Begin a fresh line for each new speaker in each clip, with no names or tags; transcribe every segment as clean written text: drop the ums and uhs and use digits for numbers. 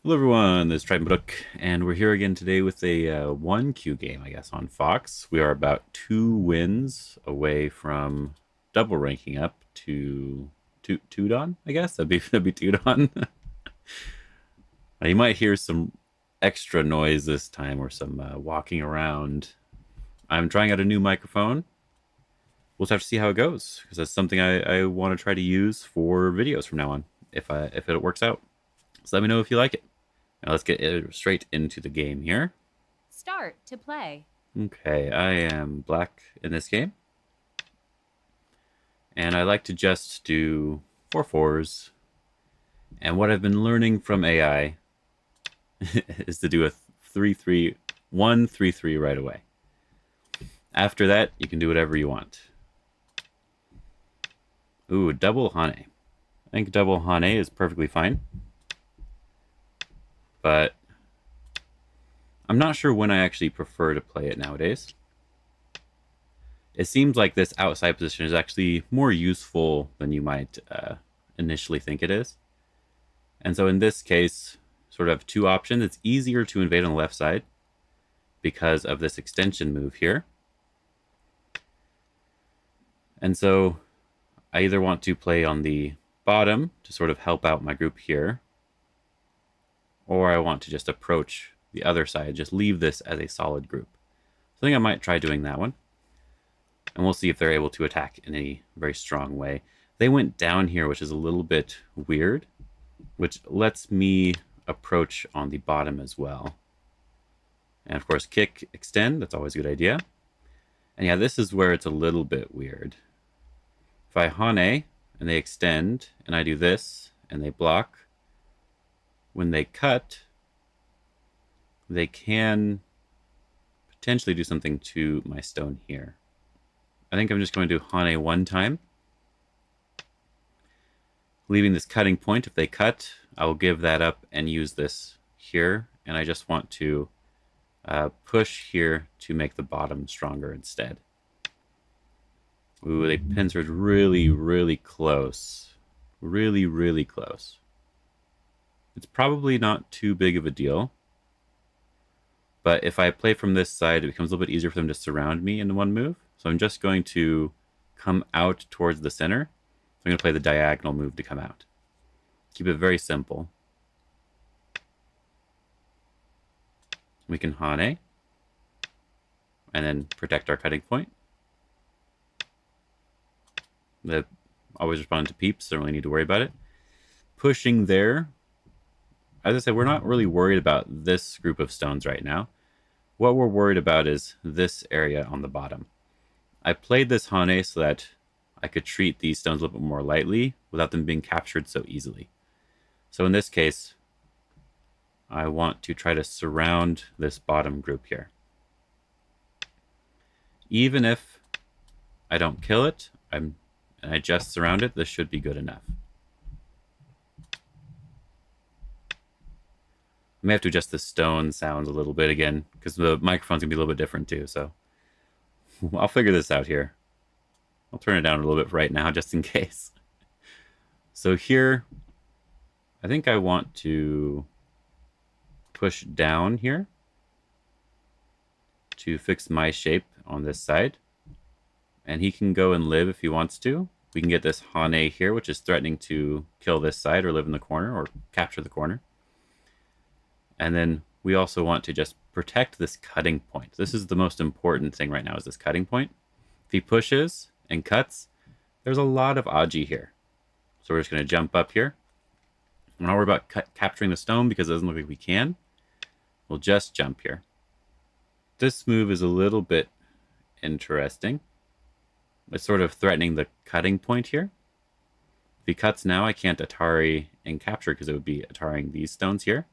Hello everyone, this is Baduk, and we're here again today with a 1Q game, I guess, on Fox. We are about 2 wins away from double ranking up to Tudon, I guess. That'd be Tudon. You might hear some extra noise this time or some walking around. I'm trying out a new microphone. We'll just have to see how it goes because that's something I want to try to use for videos from now on if it works out. So let me know if you like it. Now let's get straight into the game here.
Start to play.
Okay, I am black in this game. And I like to just do 4 4s. And what I've been learning from AI is to do a 3 3, 1 3 3 right away. After that, you can do whatever you want. Ooh, double Hane. I think double Hane is perfectly fine. But I'm not sure when I actually prefer to play it nowadays. It seems like this outside position is actually more useful than you might initially think it is. And so in this case, sort of 2 options. It's easier to invade on the left side because of this extension move here. And so I either want to play on the bottom to sort of help out my group here, or I want to just approach the other side, just leave this as a solid group. So I think I might try doing that one. And we'll see if they're able to attack in a very strong way. They went down here, which is a little bit weird, which lets me approach on the bottom as well. And of course, kick, extend, that's always a good idea. And yeah, this is where it's a little bit weird. If I Hane and they extend, and I do this, and they block, when they cut, they can potentially do something to my stone here. I think I'm just going to Hane one time, leaving this cutting point. If they cut, I will give that up and use this here. And I just want to push here to make the bottom stronger instead. Ooh, they pincered really, really close. Really, really close. It's probably not too big of a deal. But if I play from this side, it becomes a little bit easier for them to surround me in one move. So I'm just going to come out towards the center. So I'm going to play the diagonal move to come out. Keep it very simple. We can Hane and then protect our cutting point. They always respond to peeps, so don't really need to worry about it. Pushing there. As I said, we're not really worried about this group of stones right now. What we're worried about is this area on the bottom. I played this Hane so that I could treat these stones a little bit more lightly without them being captured so easily. So in this case, I want to try to surround this bottom group here. Even if I don't kill it, and I just surround it, this should be good enough. I may have to adjust the stone sounds a little bit again because the microphone's gonna be a little bit different too. So I'll figure this out here. I'll turn it down a little bit right now just in case. So here, I think I want to push down here to fix my shape on this side. And he can go and live if he wants to. We can get this Hane here, which is threatening to kill this side or live in the corner or capture the corner. And then we also want to just protect this cutting point. This is the most important thing right now, is this cutting point. If he pushes and cuts, there's a lot of Aji here. So we're just going to jump up here. I'm not worried about capturing the stone because it doesn't look like we can. We'll just jump here. This move is a little bit interesting. It's sort of threatening the cutting point here. If he cuts now, I can't Atari and capture because it would be Ataring these stones here.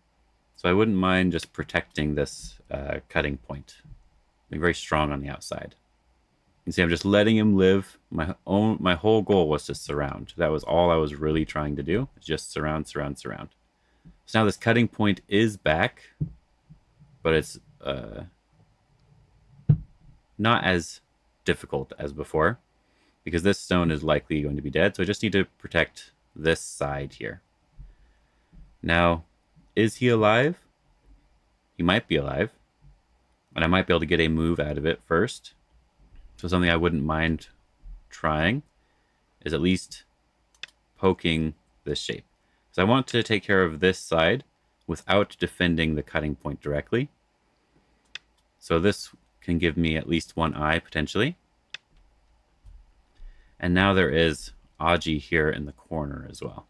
So I wouldn't mind just protecting this cutting point. Being very strong on the outside. You can see I'm just letting him live. My whole goal was to surround. That was all I was really trying to do. Just surround, surround, surround. So now this cutting point is back, but it's not as difficult as before because this stone is likely going to be dead. So I just need to protect this side here. Now, Is he alive? He might be alive. And I might be able to get a move out of it first. So something I wouldn't mind trying is at least poking this shape. Because I want to take care of this side without defending the cutting point directly. So this can give me at least one eye, potentially. And now there is Aji here in the corner as well.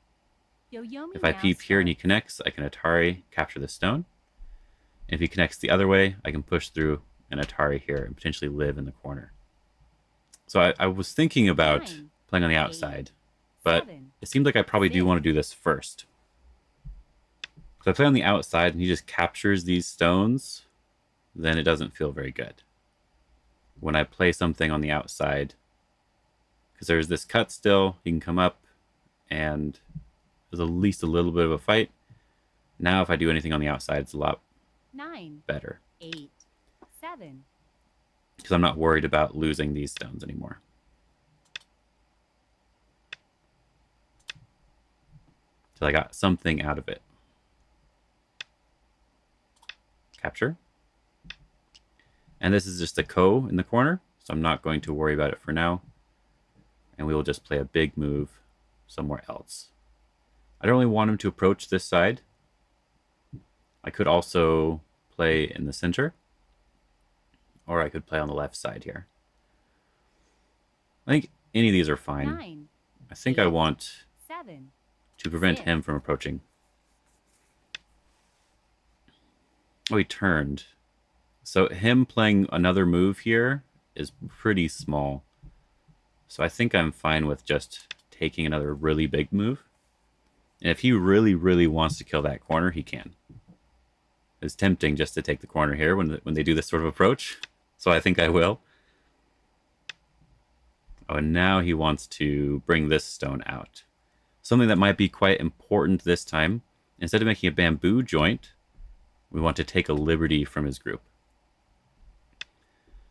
Yoyomi
If I
now
peep here and he
starts.
connects, I can Atari capture the stone. And if he connects the other way, I can push through an Atari here and potentially live in the corner. So I was thinking about
9,
playing on the
8,
outside, but
7,
it seems like I probably do
6.
want to do this first. So if I play on the outside and he just captures these stones, then it doesn't feel very good. When I play something on the outside, because there's this cut still, he can come up and there's at least a little bit of a fight. Now if I do anything on the outside, it's a lot
9,
better.
8, 7.
Because I'm not worried about losing these stones anymore. So I got something out of it. Capture. And this is just a ko in the corner, so I'm not going to worry about it for now. And we will just play a big move somewhere else. I don't really want him to approach this side. I could also play in the center, or I could play on the left side here. I think any of these are fine.
9,
I think I want
7.
to prevent
6.
him from approaching. Oh, he turned. So him playing another move here is pretty small. So I think I'm fine with just taking another really big move. And if he really, really wants to kill that corner, he can. It's tempting just to take the corner here when they do this sort of approach. So I think I will. Oh, and now he wants to bring this stone out. Something that might be quite important this time. Instead of making a bamboo joint, we want to take a liberty from his group.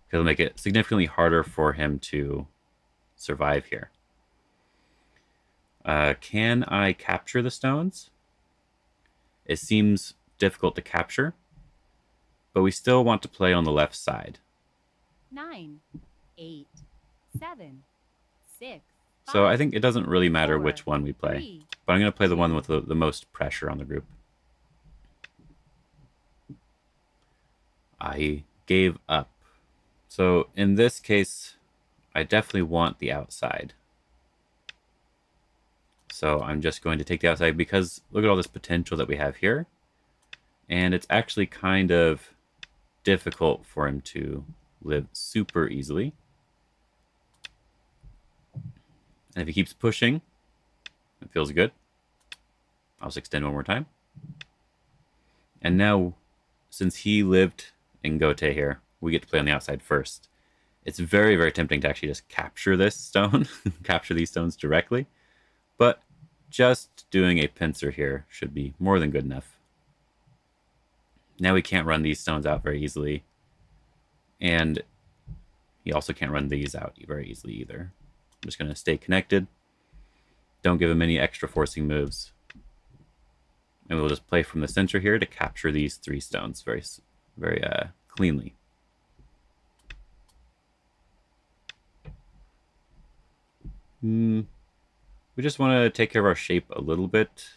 Because it'll make it significantly harder for him to survive here. Can I capture the stones? It seems difficult to capture, but we still want to play on the left side.
9, 8, 7, 6.
So I think it doesn't really matter
4,
which one we play,
3.
but I'm going to play the one with the most pressure on the group. I gave up. So in this case, I definitely want the outside. So I'm just going to take the outside because look at all this potential that we have here. And it's actually kind of difficult for him to live super easily. And if he keeps pushing, it feels good. I'll just extend one more time. And now, since he lived in Gote here, we get to play on the outside first. It's very, very tempting to actually just capture this stone, capture these stones directly. But just doing a pincer here should be more than good enough. Now we can't run these stones out very easily. And he also can't run these out very easily either. I'm just going to stay connected. Don't give him any extra forcing moves. And we'll just play from the center here to capture these 3 stones very, very cleanly. We just want to take care of our shape a little bit.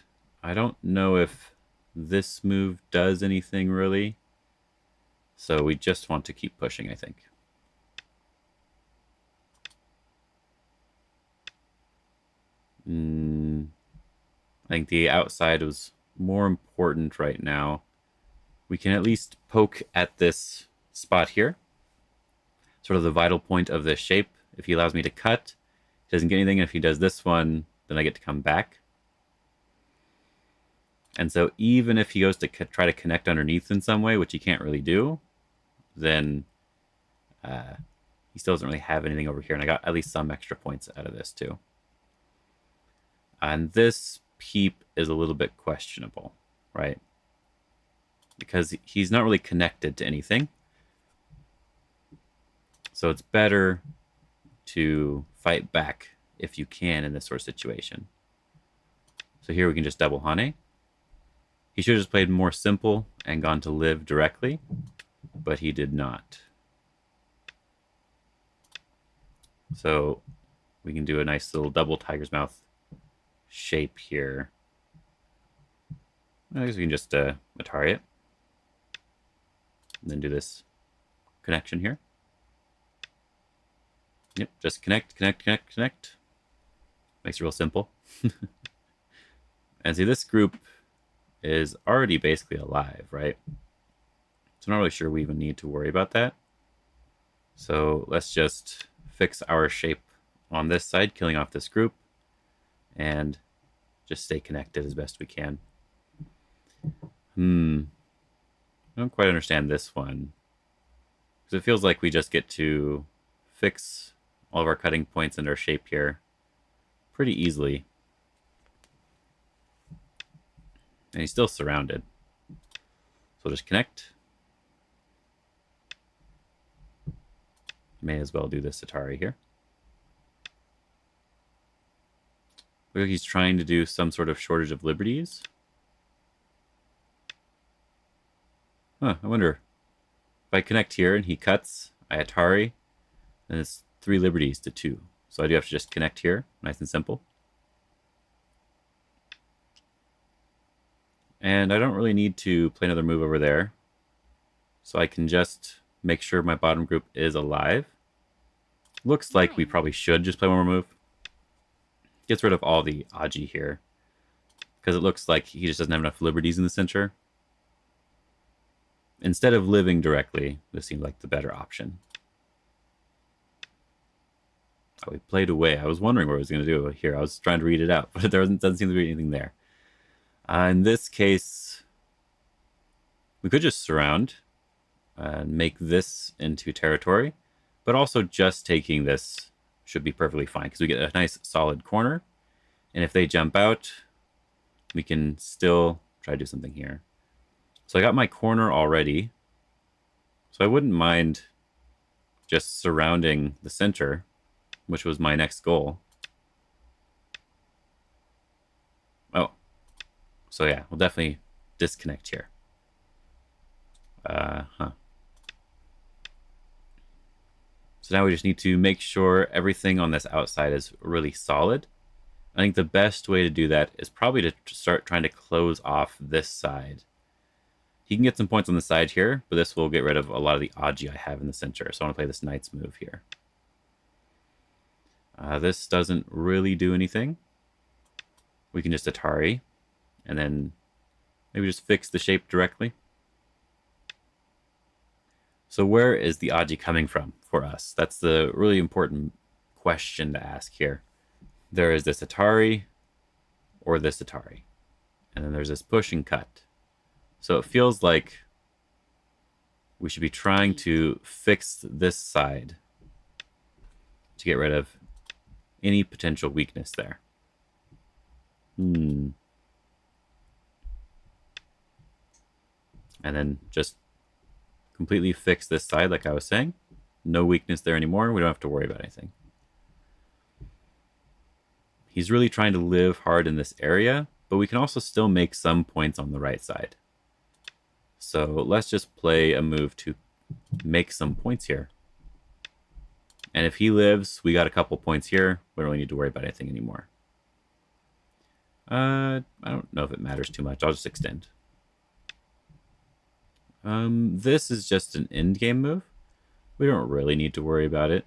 I don't know if this move does anything really. So we just want to keep pushing, I think. I think the outside was more important right now. We can at least poke at this spot here. Sort of the vital point of this shape. If he allows me to cut, he doesn't get anything. If he does this one, then I get to come back. And so even if he goes to try to connect underneath in some way, which he can't really do, then he still doesn't really have anything over here. And I got at least some extra points out of this too. And this peep is a little bit questionable, right? Because he's not really connected to anything. So it's better to fight back if you can in this sort of situation. So here we can just double Hane. He should have just played more simple and gone to live directly, but he did not. So we can do a nice little double tiger's mouth shape here. I guess we can just Atari it. And then do this connection here. Yep, just connect, connect, connect, connect. Makes it real simple. And see, this group is already basically alive, right? So I'm not really sure we even need to worry about that. So let's just fix our shape on this side, killing off this group, and just stay connected as best we can. I don't quite understand this one, because it feels like we just get to fix all of our cutting points and our shape here pretty easily. And he's still surrounded. So we'll just connect. May as well do this Atari here. Looks like he's trying to do some sort of shortage of liberties. Huh, I wonder. If I connect here and he cuts, I Atari, then it's 3 liberties to 2. So I do have to just connect here, nice and simple. And I don't really need to play another move over there. So I can just make sure my bottom group is alive. Looks like we probably should just play one more move. Gets rid of all the Aji here, because it looks like he just doesn't have enough liberties in the center. Instead of living directly, this seemed like the better option. Oh, he played away. I was wondering what I was going to do here. I was trying to read it out, but there doesn't seem to be anything there. In this case, we could just surround and make this into territory, but also just taking this should be perfectly fine because we get a nice solid corner. And if they jump out, we can still try to do something here. So I got my corner already. So I wouldn't mind just surrounding the center, which was my next goal. Oh, so yeah, we'll definitely disconnect here. So now we just need to make sure everything on this outside is really solid. I think the best way to do that is probably to start trying to close off this side. He can get some points on the side here, but this will get rid of a lot of the Aji I have in the center. So I want to play this Knight's move here. This doesn't really do anything. We can just Atari, and then maybe just fix the shape directly. So where is the Aji coming from for us? That's the really important question to ask here. There is this Atari or this Atari. And then there's this push and cut. So it feels like we should be trying to fix this side to get rid of any potential weakness there. And then just completely fix this side like I was saying. No weakness there anymore. We don't have to worry about anything. He's really trying to live hard in this area, but we can also still make some points on the right side. So let's just play a move to make some points here. And if he lives, we got a couple points here. We don't really need to worry about anything anymore. I don't know if it matters too much. I'll just extend. This is just an endgame move. We don't really need to worry about it.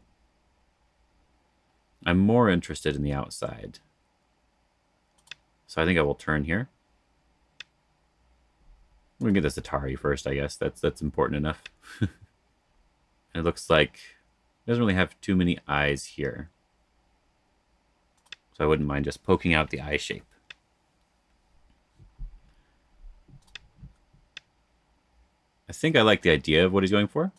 I'm more interested in the outside. So I think I will turn here. We can get this Atari first, I guess. That's important enough. And it looks like it doesn't really have too many eyes here. So I wouldn't mind just poking out the eye shape. I think I like the idea of what he's going for.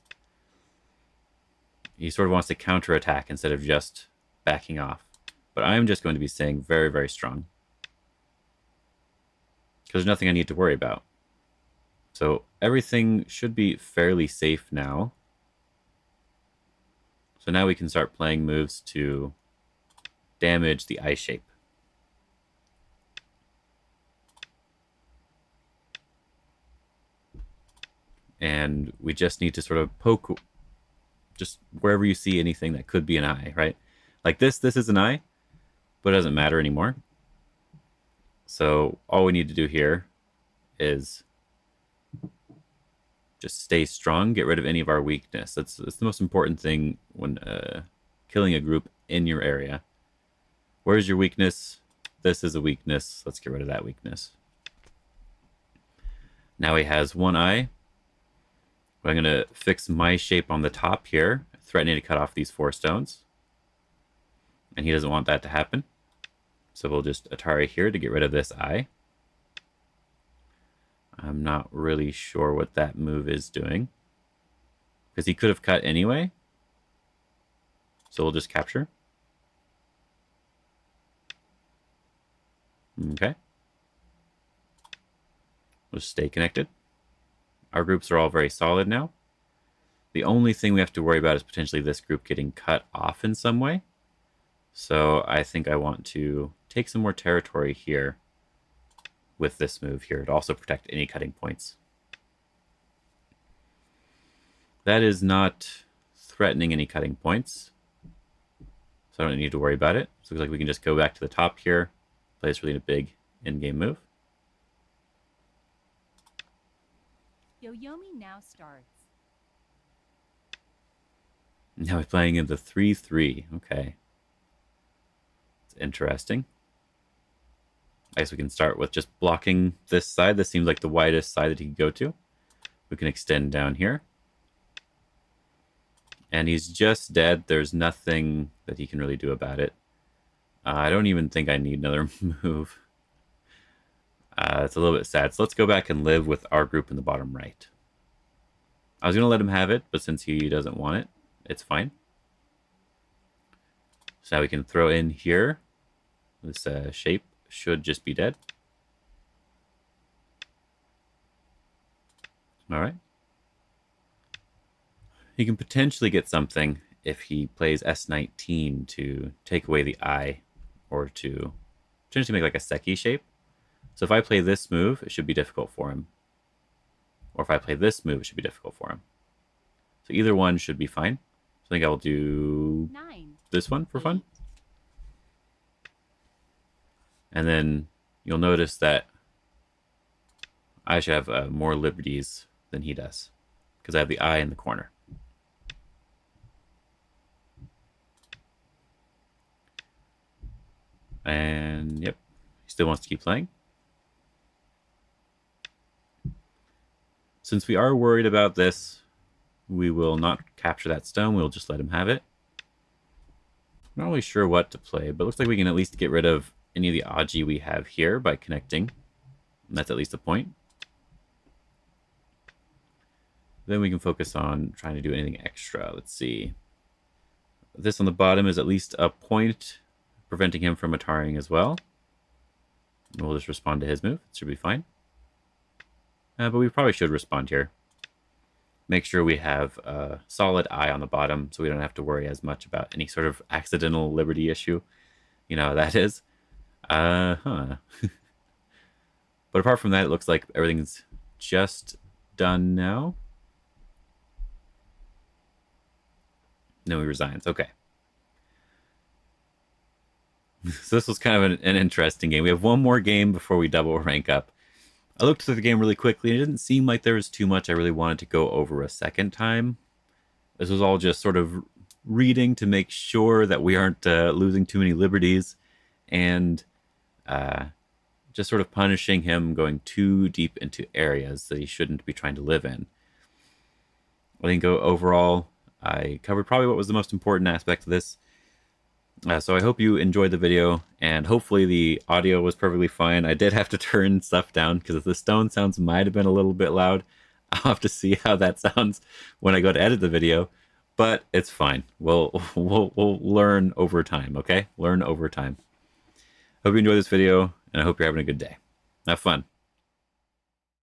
He sort of wants to counterattack instead of just backing off. But I'm just going to be staying very, very strong. Because there's nothing I need to worry about. So everything should be fairly safe now. So now we can start playing moves to damage the eye shape. and we just need to sort of poke just wherever you see anything that could be an eye, right? Like this is an eye, but it doesn't matter anymore. So all we need to do here is just stay strong, get rid of any of our weakness. That's the most important thing when killing a group in your area. Where's your weakness? This is a weakness. Let's get rid of that weakness. Now he has one eye. I'm going to fix my shape on the top here, threatening to cut off these 4 stones. And he doesn't want that to happen. So we'll just Atari here to get rid of this eye. I'm not really sure what that move is doing, because he could have cut anyway. So we'll just capture. Okay. We'll just stay connected. Our groups are all very solid now. The only thing we have to worry about is potentially this group getting cut off in some way. So I think I want to take some more territory here with this move here to also protect any cutting points. That is not threatening any cutting points, so I don't need to worry about it. So it looks like we can just go back to the top here, play this really big in-game move.
Yoyomi now starts.
Now we're playing in the 3-3. Okay. It's interesting. I guess we can start with just blocking this side. This seems like the widest side that he can go to. We can extend down here. And he's just dead. There's nothing that he can really do about it. I don't even think I need another move. It's a little bit sad. So let's go back and live with our group in the bottom right. I was going to let him have it, but since he doesn't want it, it's fine. So now we can throw in here. This shape should just be dead. All right. He can potentially get something if he plays S19 to take away the eye, or to potentially make like a Seki shape. So if I play this move, it should be difficult for him. Or if I play this move, it should be difficult for him. So either one should be fine. So I think I will do
9,
this one for
8,
fun. And then you'll notice that I should have more liberties than he does, because I have the eye in the corner. And yep, he still wants to keep playing. Since we are worried about this, we will not capture that stone. We'll just let him have it. I'm not really sure what to play, but it looks like we can at least get rid of any of the Aji we have here by connecting. And that's at least a point. Then we can focus on trying to do anything extra. Let's see. This on the bottom is at least a point, preventing him from Ataring as well. And we'll just respond to his move. It should be fine. But we probably should respond here. Make sure we have a solid eye on the bottom so we don't have to worry as much about any sort of accidental liberty issue. You know how that is. But apart from that, it looks like everything's just done now. No, he resigns. Okay. So this was kind of an interesting game. We have one more game before we double rank up. I looked through the game really quickly, and it didn't seem like there was too much I really wanted to go over a second time. This was all just sort of reading to make sure that we aren't losing too many liberties, and just sort of punishing him going too deep into areas that he shouldn't be trying to live in. I think overall, I covered probably what was the most important aspect of this. So I hope you enjoyed the video, and hopefully the audio was perfectly fine. I did have to turn stuff down because the stone sounds might have been a little bit loud. I'll have to see how that sounds when I go to edit the video, but it's fine. We'll learn over time, okay? Learn over time. Hope you enjoyed this video, and I hope you're having a good day. Have fun.